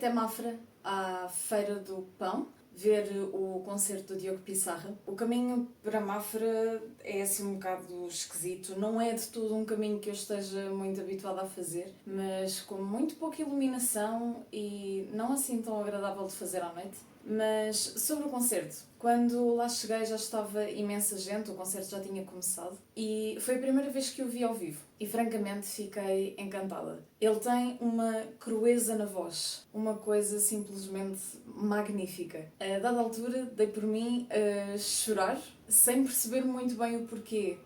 até Mafra, à Feira do Pão, ver o concerto do Diogo Pissarra. O caminho para Mafra é assim um bocado esquisito, não é de todo um caminho que eu esteja muito habituada a fazer, mas com muito pouca iluminação e não assim tão agradável de fazer à noite. Mas sobre o concerto, quando lá cheguei já estava imensa gente, o concerto já tinha começado e foi a primeira vez que o vi ao vivo e francamente fiquei encantada. Ele tem uma crueza na voz, uma coisa simplesmente magnífica. A dada altura dei por mim a chorar, sem perceber muito bem o porquê.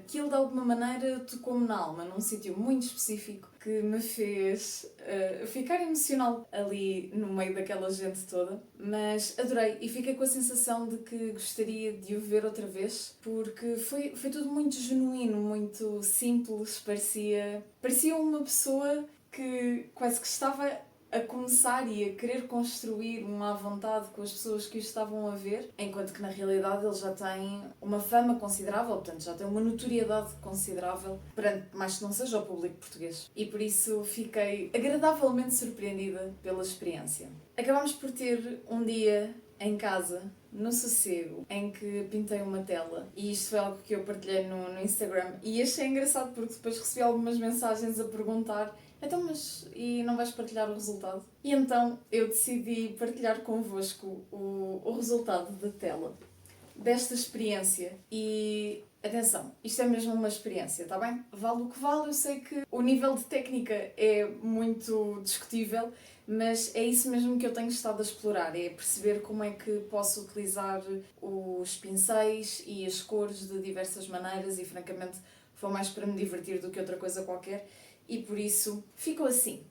Aquilo de alguma maneira tocou-me na alma, num sítio muito específico que me fez ficar emocional ali no meio daquela gente toda. Mas adorei e fiquei com a sensação de que gostaria de o ver outra vez, porque foi tudo muito genuíno, muito simples, parecia uma pessoa que quase que estava a começar e a querer construir uma à vontade com as pessoas que o estavam a ver, enquanto que na realidade ele já tem uma fama considerável, portanto já tem uma notoriedade considerável perante, mais que não seja o público português. E por isso fiquei agradavelmente surpreendida pela experiência. Acabámos por ter um dia em casa, no sossego, em que pintei uma tela, e isto foi algo que eu partilhei no Instagram e achei engraçado porque depois recebi algumas mensagens a perguntar: então, mas e não vais partilhar o resultado? E então eu decidi partilhar convosco o resultado da tela, desta experiência. E atenção, isto é mesmo uma experiência, está bem? Vale o que vale, eu sei que o nível de técnica é muito discutível, mas é isso mesmo que eu tenho estado a explorar, é perceber como é que posso utilizar os pincéis e as cores de diversas maneiras e francamente foi mais para me divertir do que outra coisa qualquer. E por isso ficou assim.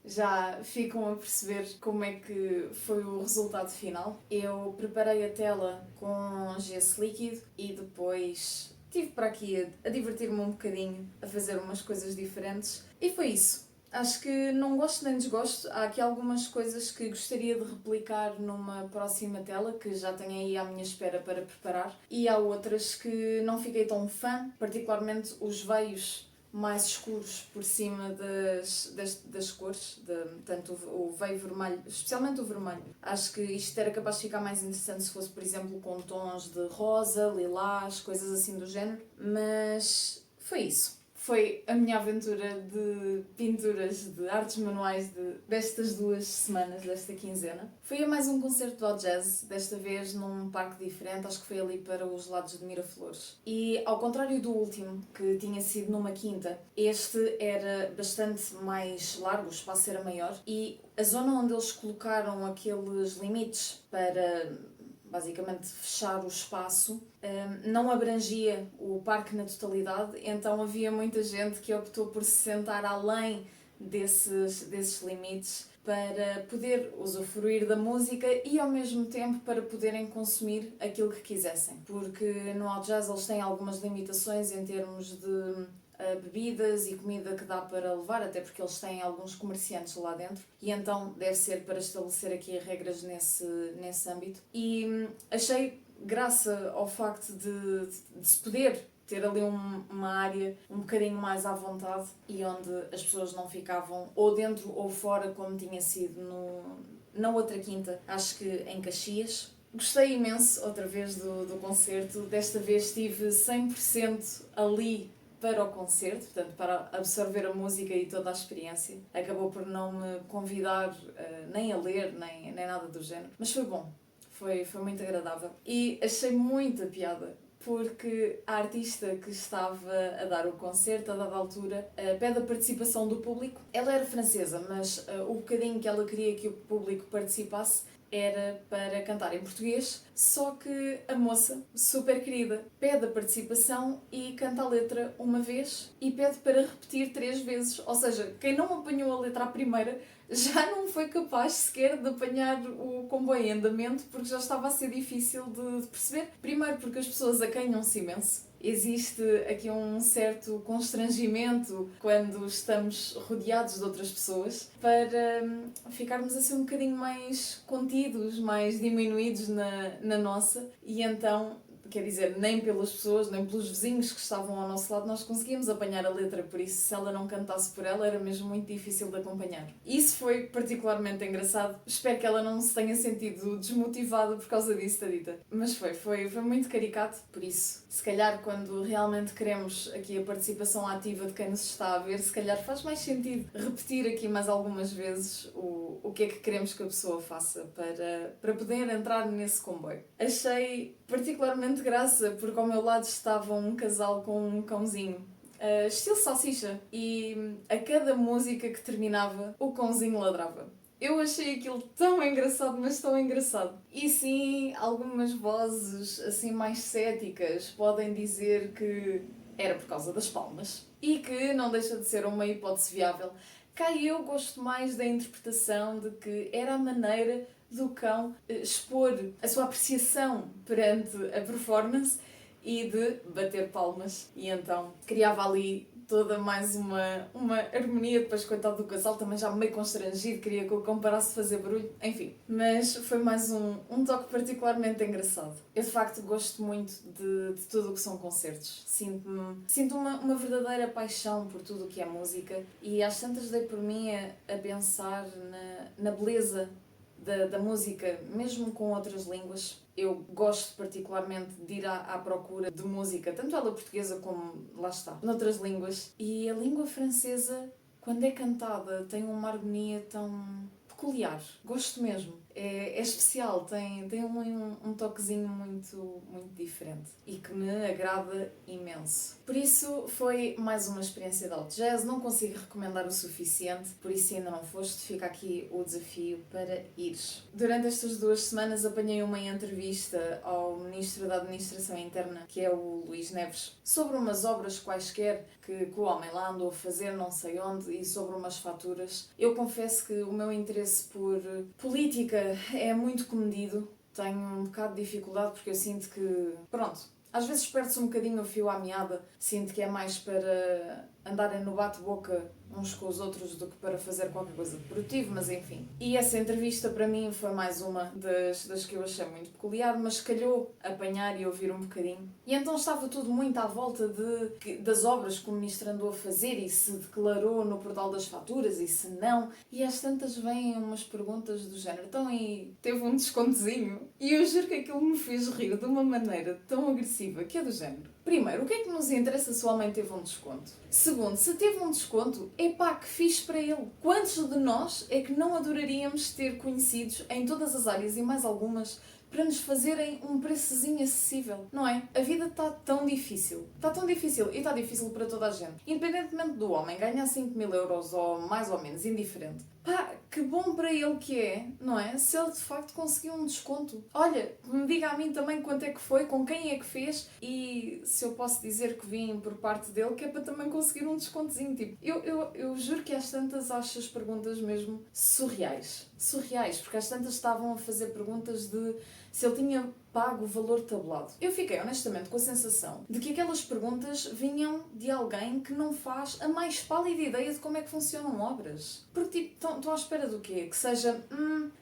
Já ficam a perceber como é que foi o resultado final. Eu preparei a tela com gesso líquido e depois estive para aqui a divertir-me um bocadinho, a fazer umas coisas diferentes. E foi isso. Acho que não gosto nem desgosto. Há aqui algumas coisas que gostaria de replicar numa próxima tela, que já tenho aí à minha espera para preparar. E há outras que não fiquei tão fã, particularmente os veios mais escuros por cima das cores, tanto o veio vermelho, especialmente o vermelho. Acho que isto era capaz de ficar mais interessante se fosse, por exemplo, com tons de rosa, lilás, coisas assim do género. Mas foi isso. Foi a minha aventura de pinturas, de artes manuais destas 2 semanas, desta quinzena. Fui a mais um concerto do All Jazz, desta vez num parque diferente, acho que foi ali para os lados de Miraflores. E ao contrário do último, que tinha sido numa quinta, este era bastante mais largo, o espaço era maior e a zona onde eles colocaram aqueles limites para basicamente fechar o espaço, não abrangia o parque na totalidade, então havia muita gente que optou por se sentar além desses limites para poder usufruir da música e ao mesmo tempo para poderem consumir aquilo que quisessem. Porque no All Jazz eles têm algumas limitações em termos de bebidas e comida que dá para levar, até porque eles têm alguns comerciantes lá dentro e então deve ser para estabelecer aqui regras nesse âmbito. E achei graça ao facto de se poder ter ali uma área um bocadinho mais à vontade e onde as pessoas não ficavam ou dentro ou fora como tinha sido na outra quinta, acho que em Caxias. Gostei imenso outra vez do concerto, desta vez estive 100% ali para o concerto, portanto para absorver a música e toda a experiência. Acabou por não me convidar nem a ler, nem nada do género, mas foi bom, foi muito agradável. E achei muita piada, porque a artista que estava a dar o concerto, a dada altura, pede a participação do público. Ela era francesa, mas o bocadinho que ela queria que o público participasse era para cantar em português, só que a moça, super querida, pede a participação e canta a letra uma vez e pede para repetir 3 vezes. Ou seja, quem não apanhou a letra à primeira já não foi capaz sequer de apanhar o comboio em andamento porque já estava a ser difícil de perceber. Primeiro porque as pessoas acanham-se imenso. Existe aqui um certo constrangimento quando estamos rodeados de outras pessoas para ficarmos assim um bocadinho mais contidos, mais diminuídos na nossa, e então quer dizer, nem pelas pessoas, nem pelos vizinhos que estavam ao nosso lado nós conseguíamos apanhar a letra, por isso se ela não cantasse por ela era mesmo muito difícil de acompanhar. Isso foi particularmente engraçado, espero que ela não se tenha sentido desmotivada por causa disso, tadita. Mas foi muito caricato, por isso, se calhar quando realmente queremos aqui a participação ativa de quem nos está a ver, se calhar faz mais sentido repetir aqui mais algumas vezes o que é que queremos que a pessoa faça para poder entrar nesse comboio. Achei particularmente graça porque ao meu lado estava um casal com um cãozinho. Estilo salsicha, e a cada música que terminava, o cãozinho ladrava. Eu achei aquilo tão engraçado, mas tão engraçado. E sim, algumas vozes assim mais céticas podem dizer que era por causa das palmas. E que não deixa de ser uma hipótese viável. Cá eu gosto mais da interpretação de que era a maneira do cão expor a sua apreciação perante a performance e de bater palmas. E então criava ali toda mais uma harmonia. Depois, coitado do casal, também já meio constrangido, queria que o cão parasse de fazer barulho. Enfim, mas foi mais um toque particularmente engraçado. Eu, de facto, gosto muito de tudo o que são concertos. Sinto uma verdadeira paixão por tudo o que é música e às tantas dei por mim a pensar na beleza da música, mesmo com outras línguas. Eu gosto particularmente de ir à procura de música, tanto ela portuguesa como, lá está, noutras línguas. E a língua francesa, quando é cantada, tem uma harmonia tão peculiar. Gosto mesmo. É especial, tem um toquezinho muito diferente e que me agrada imenso. Por isso foi mais uma experiência de Alt Jazz, não consigo recomendar o suficiente, por isso se ainda não foste, fica aqui o desafio para ires. Durante estas 2 semanas apanhei uma entrevista ao Ministro da Administração Interna, que é o Luís Neves, sobre umas obras quaisquer que o homem lá andou a fazer, não sei onde, e sobre umas faturas. Eu confesso que o meu interesse por política é muito comedido, tenho um bocado de dificuldade porque eu sinto que, pronto, às vezes perde-se um bocadinho o fio à meada, sinto que é mais para andarem no bate-boca uns com os outros do que para fazer qualquer coisa de produtivo, mas enfim. E essa entrevista para mim foi mais uma das que eu achei muito peculiar, mas calhou apanhar e ouvir um bocadinho. E então estava tudo muito à volta das obras que o ministro andou a fazer e se declarou no portal das faturas e se não. E às tantas vêm umas perguntas do género, então e teve um descontozinho? E eu juro que aquilo me fez rir de uma maneira tão agressiva que é do género. Primeiro, o que é que nos interessa se o homem teve um desconto? Segundo, se teve um desconto, epá, que fixe para ele. Quantos de nós é que não adoraríamos ter conhecidos em todas as áreas e mais algumas para nos fazerem um preçozinho acessível, não é? A vida está tão difícil. Está tão difícil e está difícil para toda a gente. Independentemente do homem ganhar 5.000 euros ou mais ou menos, indiferente. Pá, que bom para ele que é, não é? Se ele de facto conseguiu um desconto. Olha, me diga a mim também quanto é que foi, com quem é que fez e se eu posso dizer que vim por parte dele, que é para também conseguir um descontozinho. Tipo, eu juro que às tantas acho as perguntas mesmo surreais. Surreais, porque às tantas estavam a fazer perguntas de se ele tinha pago o valor tabulado. Eu fiquei honestamente com a sensação de que aquelas perguntas vinham de alguém que não faz a mais pálida ideia de como é que funcionam obras. Porque tipo, estão à espera do quê? Que seja,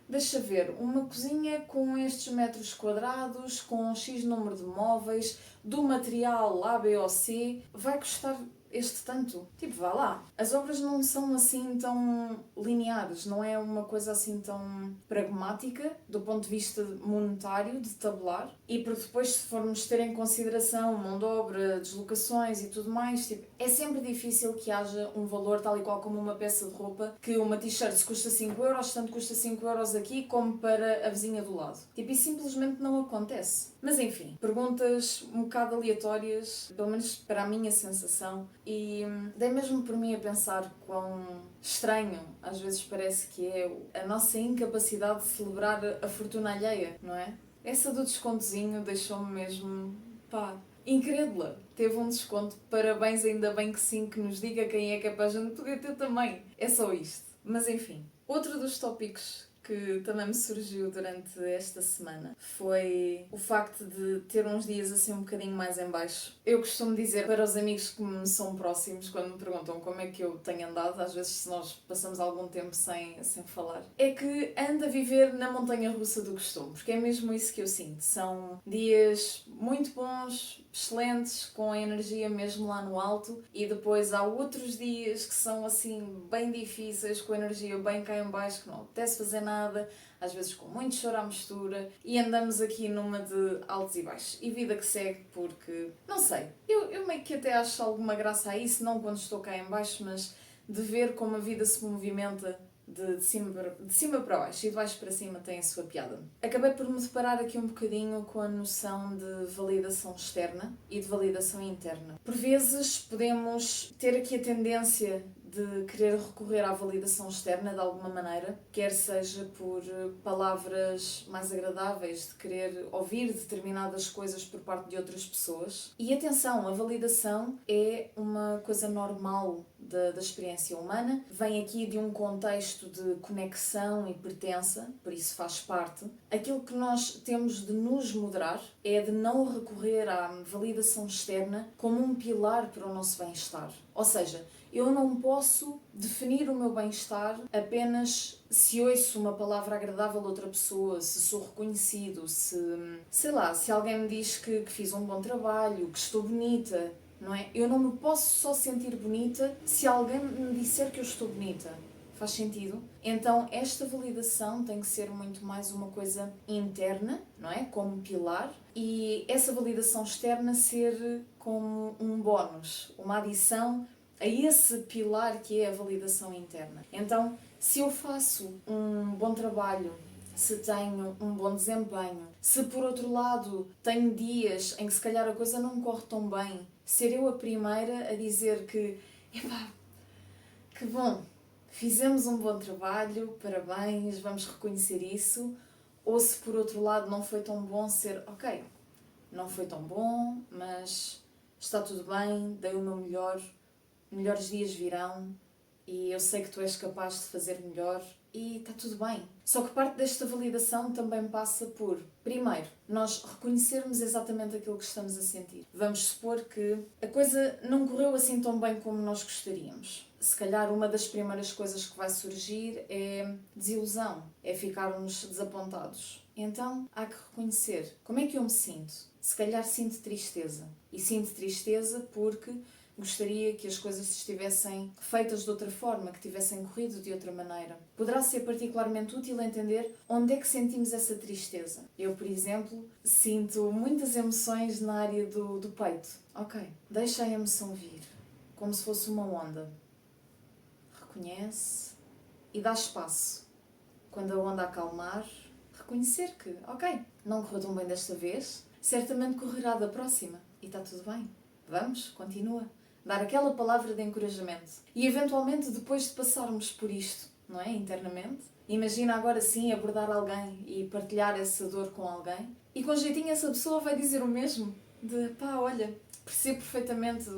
deixa ver, uma cozinha com estes metros quadrados, com X número de móveis, do material A, B ou C, vai custar este tanto. Tipo, vá lá. As obras não são assim tão lineares, não é uma coisa assim tão pragmática do ponto de vista monetário, de tabular. E porque depois, se formos ter em consideração mão de obra, deslocações e tudo mais, tipo, é sempre difícil que haja um valor tal e qual como uma peça de roupa, que uma t-shirt se custa 5 euros, tanto custa 5 euros aqui como para a vizinha do lado. Tipo, isso simplesmente não acontece. Mas enfim, perguntas um bocado aleatórias, pelo menos para a minha sensação, e dei mesmo por mim a pensar quão estranho às vezes parece que é a nossa incapacidade de celebrar a fortuna alheia, não é? Essa do descontozinho deixou-me mesmo, pá, incrédula. Teve um desconto, parabéns, ainda bem que sim, que nos diga quem é que é para a gente poder ter também. É só isto. Mas enfim, outro dos tópicos que também me surgiu durante esta semana foi o facto de ter uns dias assim um bocadinho mais em baixo. Eu costumo dizer para os amigos que me são próximos, quando me perguntam como é que eu tenho andado, às vezes se nós passamos algum tempo sem falar, é que ando a viver na montanha russa do costume, porque é mesmo isso que eu sinto. São dias muito bons, excelentes, com a energia mesmo lá no alto, e depois há outros dias que são assim bem difíceis, com a energia bem cá em baixo, que não apetece fazer nada, às vezes com muito choro à mistura, e andamos aqui numa de altos e baixos. E vida que segue, porque, não sei, eu meio que até acho alguma graça a isso, não quando estou cá em baixo, mas de ver como a vida se movimenta de cima para baixo e de baixo para cima tem a sua piada. Acabei por me deparar aqui um bocadinho com a noção de validação externa e de validação interna. Por vezes podemos ter aqui a tendência de querer recorrer à validação externa de alguma maneira, quer seja por palavras mais agradáveis, de querer ouvir determinadas coisas por parte de outras pessoas. E atenção, a validação é uma coisa normal da experiência humana, vem aqui de um contexto de conexão e pertença, por isso faz parte. Aquilo que nós temos de nos moderar é de não recorrer à validação externa como um pilar para o nosso bem-estar. Ou seja, eu não posso definir o meu bem-estar apenas se ouço uma palavra agradável a outra pessoa, se sou reconhecido, sei lá, se alguém me diz que fiz um bom trabalho, que estou bonita, não é? Eu não me posso só sentir bonita se alguém me disser que eu estou bonita. Faz sentido? Então, esta validação tem que ser muito mais uma coisa interna, não é? Como pilar, e essa validação externa ser como um bónus, uma adição a esse pilar que é a validação interna. Então, se eu faço um bom trabalho, se tenho um bom desempenho, se por outro lado tenho dias em que se calhar a coisa não corre tão bem, ser eu a primeira a dizer que, epá, que bom, fizemos um bom trabalho, parabéns, vamos reconhecer isso, ou se por outro lado não foi tão bom, ser, ok, não foi tão bom, mas está tudo bem, dei o meu melhor, melhores dias virão e eu sei que tu és capaz de fazer melhor e está tudo bem. Só que parte desta validação também passa por, primeiro, nós reconhecermos exatamente aquilo que estamos a sentir. Vamos supor que a coisa não correu assim tão bem como nós gostaríamos. Se calhar uma das primeiras coisas que vai surgir é desilusão, é ficarmos desapontados. Então há que reconhecer como é que eu me sinto. Se calhar sinto tristeza. E sinto tristeza porque gostaria que as coisas estivessem feitas de outra forma, que tivessem corrido de outra maneira. Poderá ser particularmente útil entender onde é que sentimos essa tristeza. Eu, por exemplo, sinto muitas emoções na área do peito. Ok, deixa a emoção vir, como se fosse uma onda. Reconhece e dá espaço. Quando a onda acalmar, reconhecer que, ok, não correu tão bem desta vez, certamente correrá da próxima. E está tudo bem. Vamos, continua. Dar aquela palavra de encorajamento. E eventualmente, depois de passarmos por isto, não é? Internamente, imagina agora sim abordar alguém e partilhar essa dor com alguém. E com jeitinho essa pessoa vai dizer o mesmo. De pá, olha, percebo perfeitamente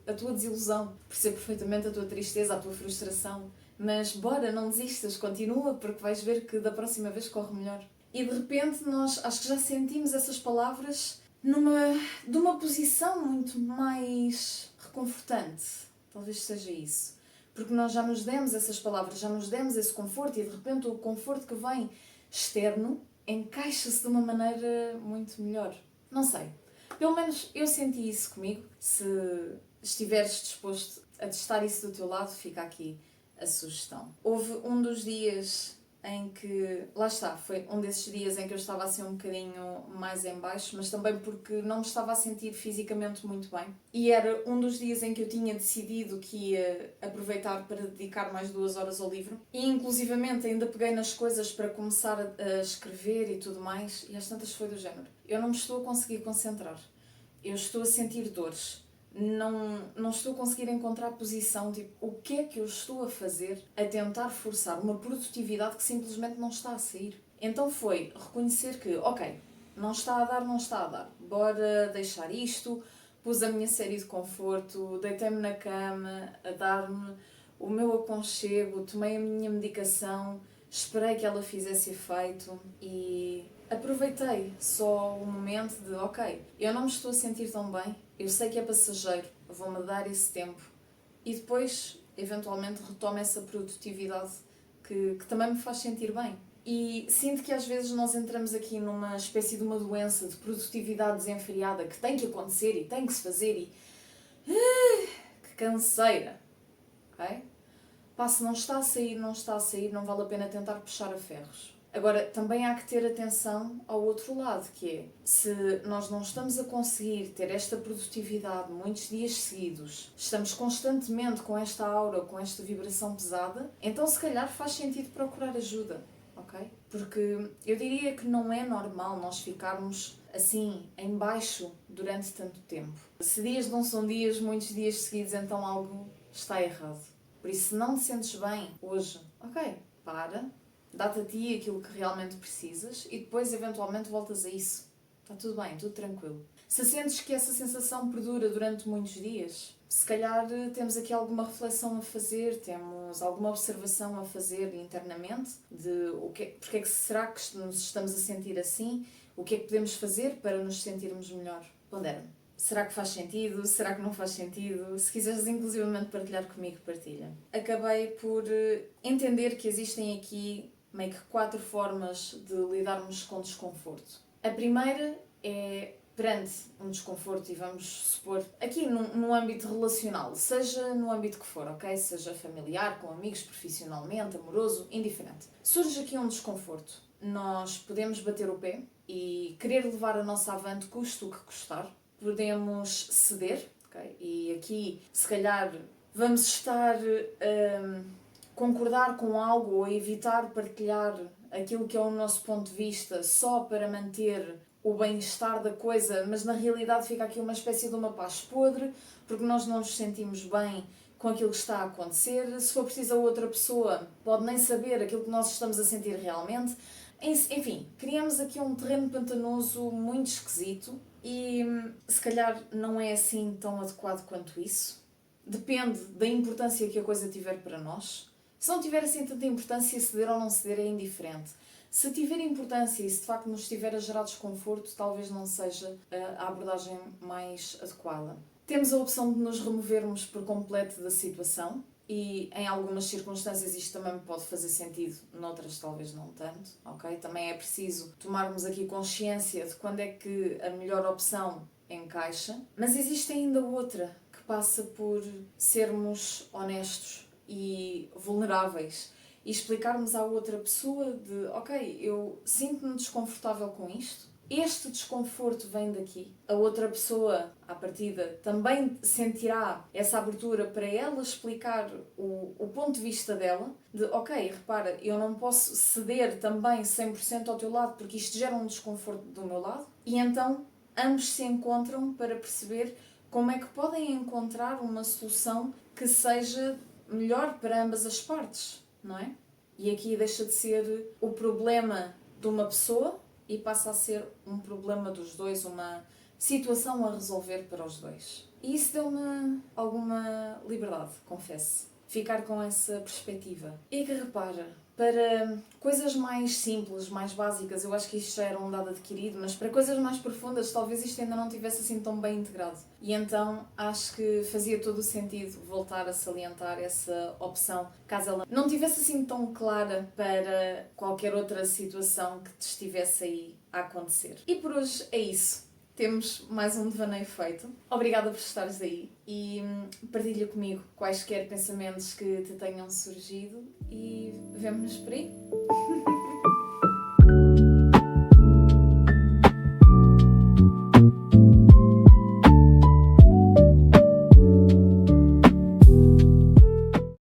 a tua desilusão, percebo perfeitamente a tua tristeza, a tua frustração. Mas bora, não desistas, continua, porque vais ver que da próxima vez corre melhor. E de repente nós acho que já sentimos essas palavras de uma posição muito mais reconfortante. Talvez seja isso. Porque nós já nos demos essas palavras, já nos demos esse conforto e de repente o conforto que vem externo encaixa-se de uma maneira muito melhor. Não sei. Pelo menos eu senti isso comigo. Se estiveres disposto a testar isso do teu lado, fica aqui a sugestão. Houve um dos dias em que, lá está, foi um desses dias em que eu estava assim um bocadinho mais em baixo, mas também porque não me estava a sentir fisicamente muito bem. E era um dos dias em que eu tinha decidido que ia aproveitar para dedicar mais 2 horas ao livro. E inclusivamente ainda peguei nas coisas para começar a escrever e tudo mais, e às tantas foi do género. Eu não me estou a conseguir concentrar. Eu estou a sentir dores. Não estou a conseguir encontrar posição, tipo, o que é que eu estou a fazer a tentar forçar uma produtividade que simplesmente não está a sair. Então foi reconhecer que, ok, não está a dar, não está a dar, bora deixar isto, pus a minha série de conforto, deitei-me na cama a dar-me o meu aconchego, tomei a minha medicação, esperei que ela fizesse efeito e aproveitei só o momento de ok, eu não me estou a sentir tão bem, eu sei que é passageiro, vou-me dar esse tempo e depois eventualmente retomo essa produtividade que também me faz sentir bem. E sinto que às vezes nós entramos aqui numa espécie de uma doença de produtividade desenfreada que tem que acontecer e tem que se fazer e... que canseira! Ok? Pá, se não está a sair, não está a sair, não vale a pena tentar puxar a ferros. Agora, também há que ter atenção ao outro lado, que é, se nós não estamos a conseguir ter esta produtividade muitos dias seguidos, estamos constantemente com esta aura, com esta vibração pesada, então se calhar faz sentido procurar ajuda, ok? Porque eu diria que não é normal nós ficarmos assim, em baixo, durante tanto tempo. Se dias não são dias, muitos dias seguidos, então algo está errado. Por isso, se não te sentes bem hoje, ok, para, dá-te a ti aquilo que realmente precisas e depois, eventualmente, voltas a isso. Está tudo bem, tudo tranquilo. Se sentes que essa sensação perdura durante muitos dias, se calhar temos aqui alguma reflexão a fazer, temos alguma observação a fazer internamente de porque é que será que nos estamos a sentir assim, o que é que podemos fazer para nos sentirmos melhor. Pondera-me. Será que faz sentido? Será que não faz sentido? Se quiseres inclusivamente partilhar comigo, partilha. Acabei por entender que existem aqui meio que 4 formas de lidarmos com desconforto. A primeira é perante um desconforto, e vamos supor, aqui no âmbito relacional, seja no âmbito que for, ok? Seja familiar, com amigos, profissionalmente, amoroso, indiferente. Surge aqui um desconforto. Nós podemos bater o pé e querer levar a nossa avante custe o que custar. Podemos ceder, ok? E aqui, se calhar, vamos estar a concordar com algo ou evitar partilhar aquilo que é o nosso ponto de vista só para manter o bem-estar da coisa, mas na realidade fica aqui uma espécie de uma paz podre, porque nós não nos sentimos bem com aquilo que está a acontecer. Se for preciso a outra pessoa, pode nem saber aquilo que nós estamos a sentir realmente. Enfim, criamos aqui um terreno pantanoso muito esquisito e se calhar não é assim tão adequado quanto isso. Depende da importância que a coisa tiver para nós. Se não tiver assim tanta importância, ceder ou não ceder é indiferente. Se tiver importância e se de facto nos estiver a gerar desconforto, talvez não seja a abordagem mais adequada. Temos a opção de nos removermos por completo da situação e em algumas circunstâncias isto também pode fazer sentido, noutras talvez não tanto, ok? Também é preciso tomarmos aqui consciência de quando é que a melhor opção encaixa, mas existe ainda outra que passa por sermos honestos e vulneráveis e explicarmos à outra pessoa de ok, eu sinto-me desconfortável com isto, este desconforto vem daqui. A outra pessoa, à partida, também sentirá essa abertura para ela explicar o ponto de vista dela, de ok, repara, eu não posso ceder também 100% ao teu lado porque isto gera um desconforto do meu lado, e então ambos se encontram para perceber como é que podem encontrar uma solução que seja melhor para ambas as partes, não é? E aqui deixa de ser o problema de uma pessoa e passa a ser um problema dos dois, uma situação a resolver para os dois. E isso deu-me alguma liberdade, confesso. Ficar com essa perspectiva. E que repara, para coisas mais simples, mais básicas, eu acho que isto já era um dado adquirido, mas para coisas mais profundas talvez isto ainda não tivesse assim tão bem integrado. E então acho que fazia todo o sentido voltar a salientar essa opção, caso ela não tivesse assim tão clara para qualquer outra situação que te estivesse aí a acontecer. E por hoje é isso. Temos mais um devaneio feito. Obrigada por estares aí e partilha comigo quaisquer pensamentos que te tenham surgido e vemo-nos por aí.